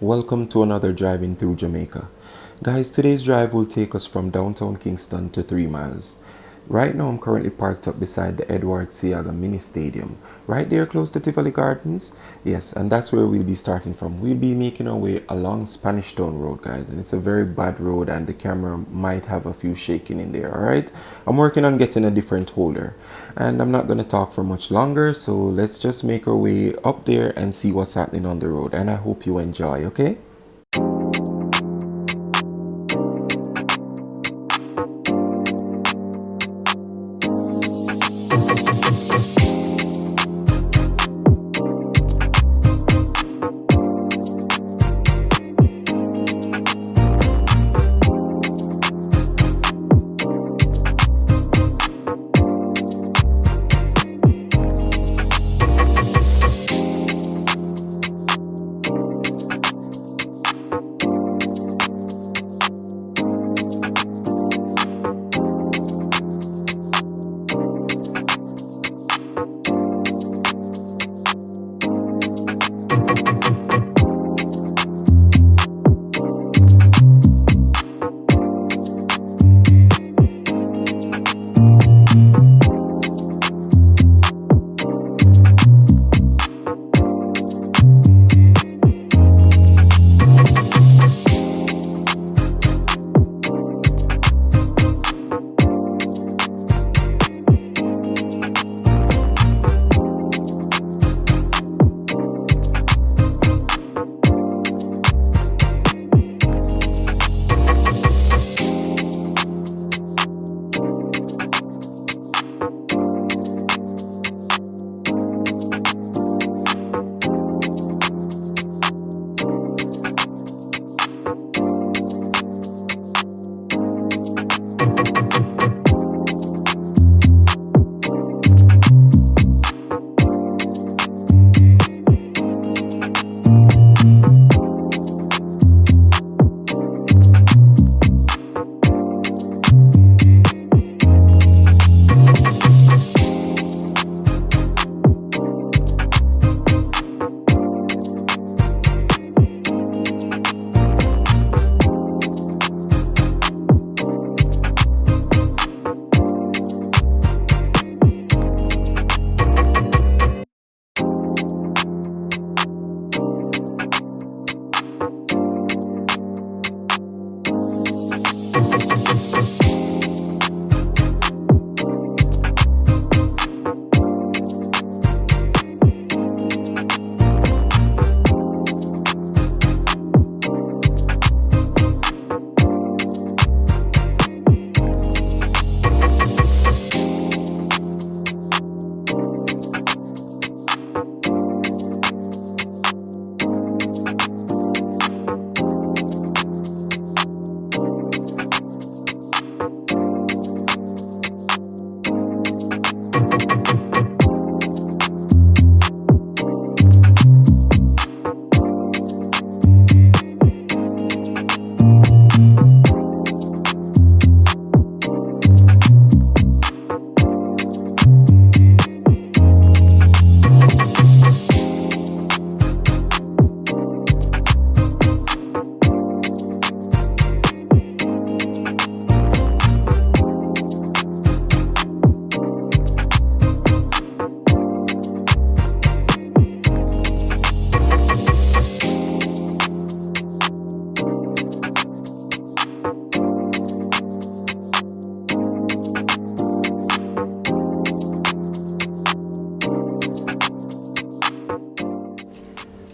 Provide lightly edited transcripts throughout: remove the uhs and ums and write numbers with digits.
welcome to another driving through Jamaica. Guys, today's drive will take us from downtown Kingston to 3 miles. Right now I'm currently parked up beside the Edward Seaga mini stadium, right there close to Tivoli Gardens. Yes, and that's where we'll be starting from. We'll be making our way along Spanish Town Road, guys, and it's a very bad road and the camera might have a few shaking in there, alright? I'm working on getting a different holder and I'm not going to talk for much longer, so let's just make our way up there and see what's happening on the road, and I hope you enjoy, okay?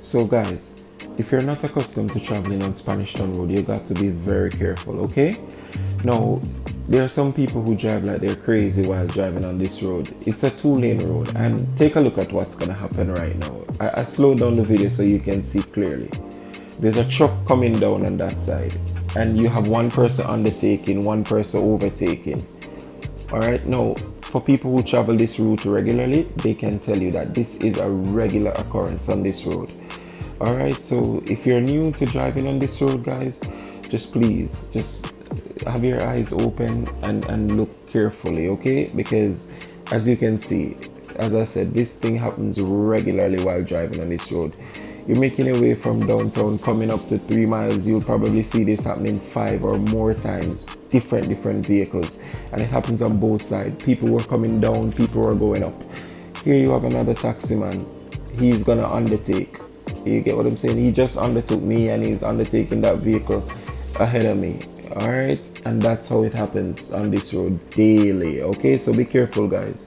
So guys, if you're not accustomed to traveling on Spanish Town Road, you got to be very careful, okay? Now, there are some people who drive like they're crazy while driving on this road. It's a 2-lane road, and take a look at what's gonna happen right now. I slowed down the video so you can see clearly. There's a truck coming down on that side, and you have one person undertaking, one person overtaking. Alright, now, for people who travel this route regularly, they can tell you that this is a regular occurrence on this road. Alright, so if you're new to driving on this road, guys, please have your eyes open and look carefully, okay? Because as you can see, as I said, this thing happens regularly while driving on this road. You're making your way from downtown, coming up to 3 miles, you'll probably see this happening 5 or more times, different vehicles. And it happens on both sides. People were coming down, people were going up. Here you have another taxi man. He's gonna undertake. You get what I'm saying? He just undertook me and he's undertaking that vehicle ahead of me. Alright? And that's how it happens on this road daily. Okay? So be careful, guys.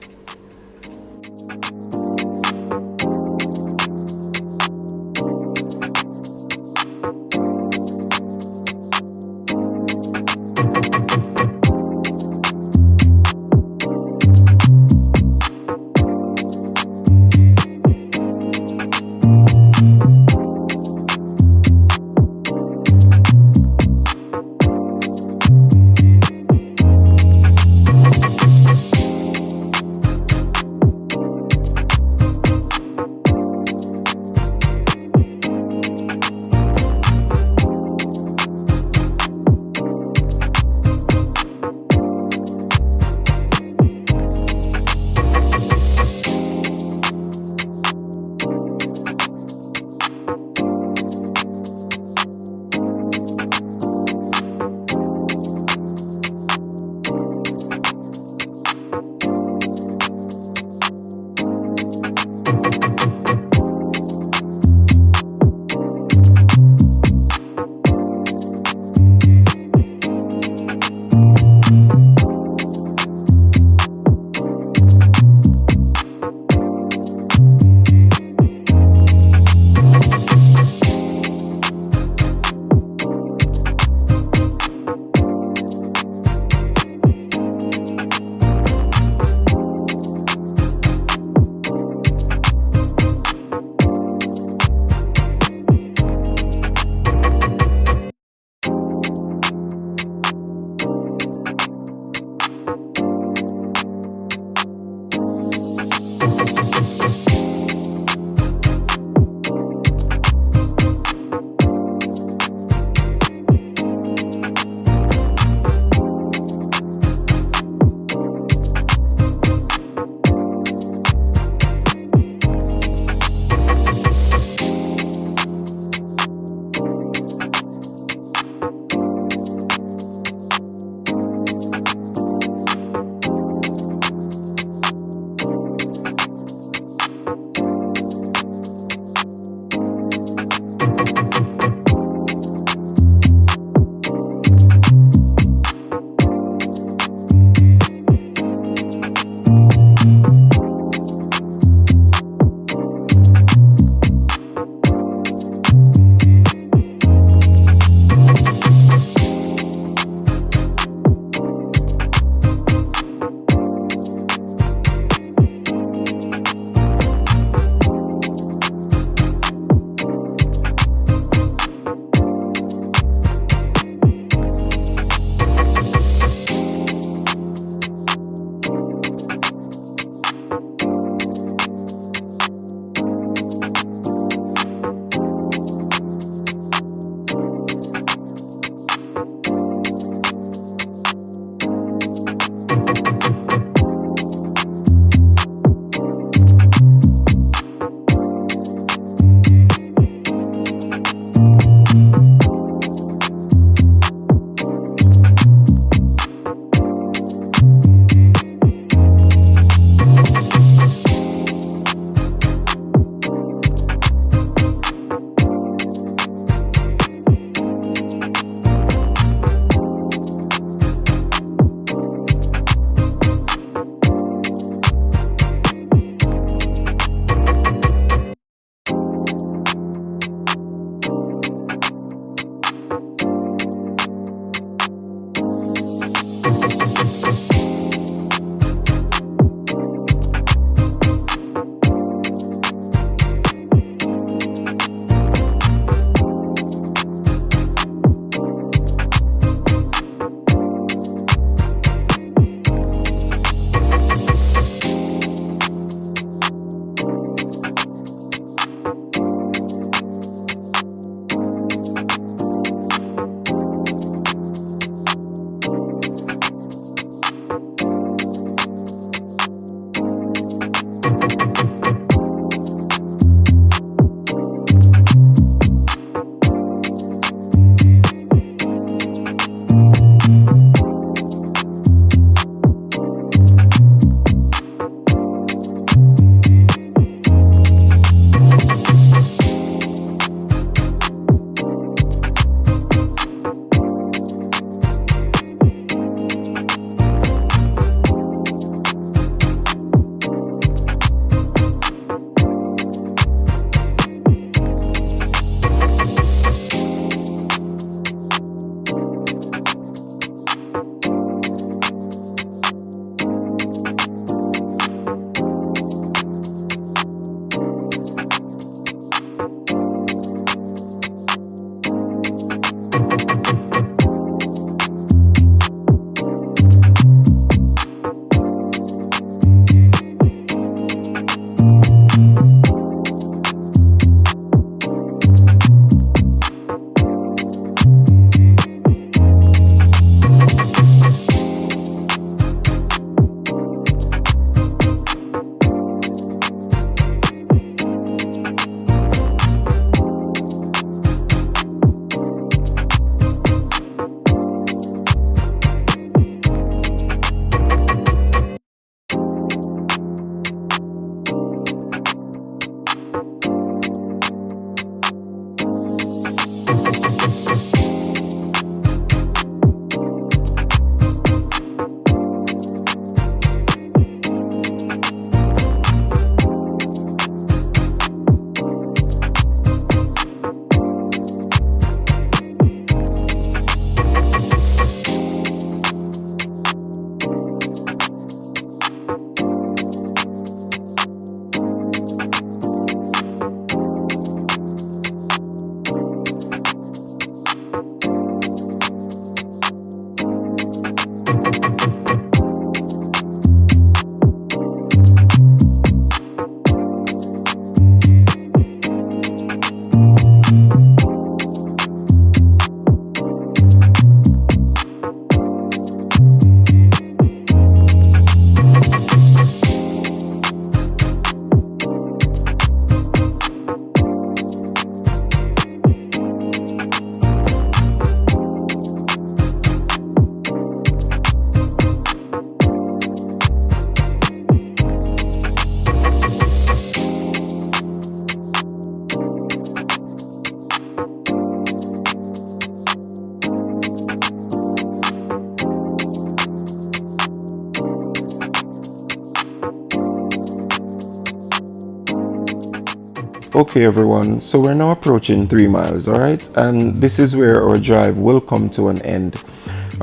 Okay everyone, so we're now approaching 3 miles, alright? And this is where our drive will come to an end.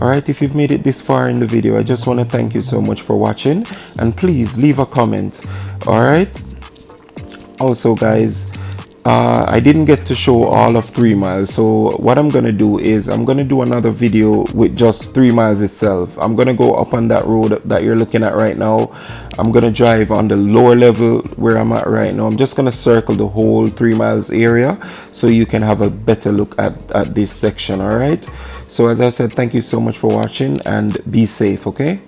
Alright, if you've made it this far in the video, I just want to thank you so much for watching, and please leave a comment. Alright, also guys, I didn't get to show all of 3 miles, so what I'm gonna do is I'm gonna do another video with just 3 miles itself. I'm gonna go up on that road that you're looking at right now. I'm gonna drive on the lower level where I'm at right now. I'm just gonna circle the whole 3 miles area so you can have a better look at this section. All right, so as I said, thank you so much for watching, and be safe. Okay.